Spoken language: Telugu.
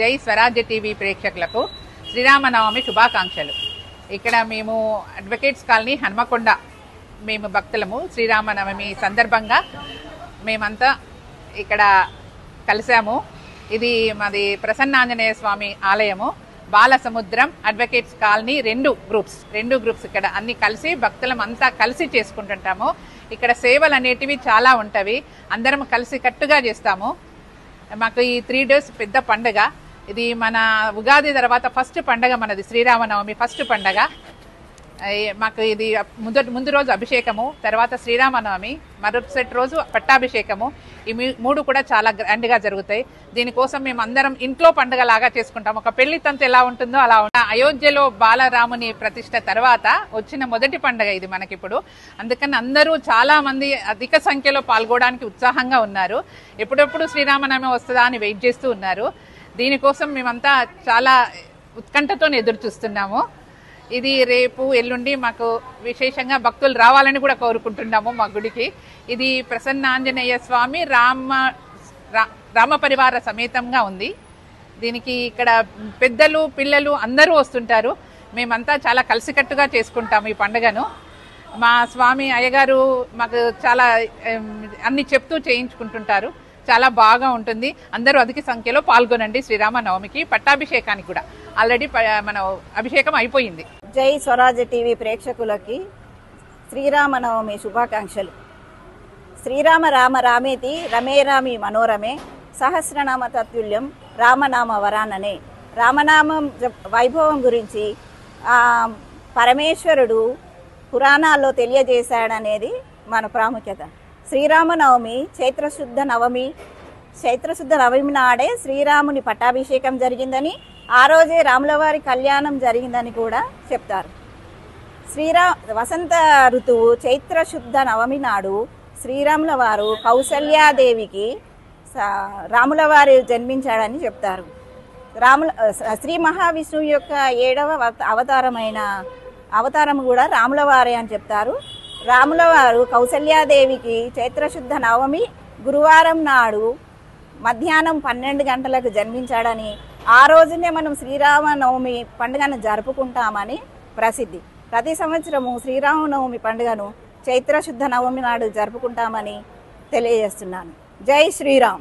జై స్వరాజ్య టీవీ ప్రేక్షకులకు శ్రీరామనవమి శుభాకాంక్షలు. ఇక్కడ మేము అడ్వకేట్స్ కాలనీ హన్మకొండ మేము భక్తులము. శ్రీరామనవమి సందర్భంగా మేమంతా ఇక్కడ కలిసాము. ఇది మాది ప్రసన్నాంజనేయ స్వామి ఆలయము. బాలసముద్రం అడ్వకేట్స్ కాలనీ రెండు గ్రూప్స్ ఇక్కడ అన్ని కలిసి భక్తులం అంతా కలిసి చేసుకుంటుంటాము. ఇక్కడ సేవలు అనేటివి చాలా ఉంటవి. అందరం కలిసి కట్టుగా చేస్తాము. మాకు ఈ 3 days పెద్ద పండుగ. ఇది మన ఉగాది తర్వాత ఫస్ట్ పండగ మనది. శ్రీరామనవమి ఫస్ట్ పండగ. మాకు ఇది ముందు రోజు అభిషేకము, తర్వాత శ్రీరామనవమి, మరుసటి రోజు పట్టాభిషేకము. ఈ 3 కూడా చాలా గ్రాండ్గా జరుగుతాయి. దీనికోసం మేము అందరం ఇంట్లో పండుగ లాగా చేసుకుంటాం. ఒక పెళ్లి తంతు ఎలా ఉంటుందో అలా అయోధ్యలో బాలరాముని ప్రతిష్ట తర్వాత వచ్చిన మొదటి పండుగ ఇది మనకిప్పుడు. అందుకని అందరూ చాలా మంది అధిక సంఖ్యలో పాల్గొనడానికి ఉత్సాహంగా ఉన్నారు. ఎప్పుడెప్పుడు శ్రీరామనవమి వస్తుందా అని వెయిట్ చేస్తూ ఉన్నారు. దీనికోసం మేమంతా చాలా ఉత్కంఠతో ఎదురు చూస్తున్నాము. ఇది రేపు ఎల్లుండి మాకు విశేషంగా భక్తులు రావాలని కూడా కోరుకుంటున్నాము మా గుడికి. ఇది ప్రసన్నాంజనేయ స్వామి రామ పరివార సమేతంగా ఉంది. దీనికి ఇక్కడ పెద్దలు పిల్లలు అందరూ వస్తుంటారు. మేమంతా చాలా కలిసికట్టుగా చేసుకుంటాము ఈ పండుగను. మా స్వామి అయ్యగారు మాకు చాలా అన్ని చెప్తూ చేయించుకుంటుంటారు. చాలా బాగా ఉంటుంది. అందరూ అధిక సంఖ్యలో పాల్గొనండి. శ్రీరామనవమికి పట్టాభిషేకానికి కూడా ఆల్రెడీ మన అభిషేకం అయిపోయింది. జై స్వరాజ్య టీవీ ప్రేక్షకులకి శ్రీరామనవమి శుభాకాంక్షలు. శ్రీరామ రామ రామేతి రమే రామి మనోరమే సహస్రనామ తత్తుల్యం రామనామ వరాననే. రామనామం వైభవం గురించి పరమేశ్వరుడు పురాణాల్లో తెలియజేశాడనేది మన ప్రాముఖ్యత. శ్రీరామనవమి చైత్రశుద్ధ నవమి నాడే శ్రీరాముని పట్టాభిషేకం జరిగిందని, ఆ రోజే రాములవారి కళ్యాణం జరిగిందని కూడా చెప్తారు. వసంత ఋతువు చైత్రశుద్ధ నవమి నాడు శ్రీరాముల వారు కౌసల్యాదేవికి రాములవారి జన్మించాడని చెప్తారు. శ్రీ మహావిష్ణువు యొక్క 7వ అవతారం కూడా రాములవారే అని చెప్తారు. రాములవారు కౌసల్యాదేవికి చైత్రశుద్ధ నవమి గురువారం నాడు మధ్యాహ్నం 12 గంటలకు జన్మించాడని, ఆ రోజునే మనం శ్రీరామనవమి పండుగను జరుపుకుంటామని ప్రసిద్ధి. ప్రతి సంవత్సరము శ్రీరామనవమి పండుగను చైత్రశుద్ధ నవమి నాడు జరుపుకుంటామని తెలియజేస్తున్నాను. జై శ్రీరామ్.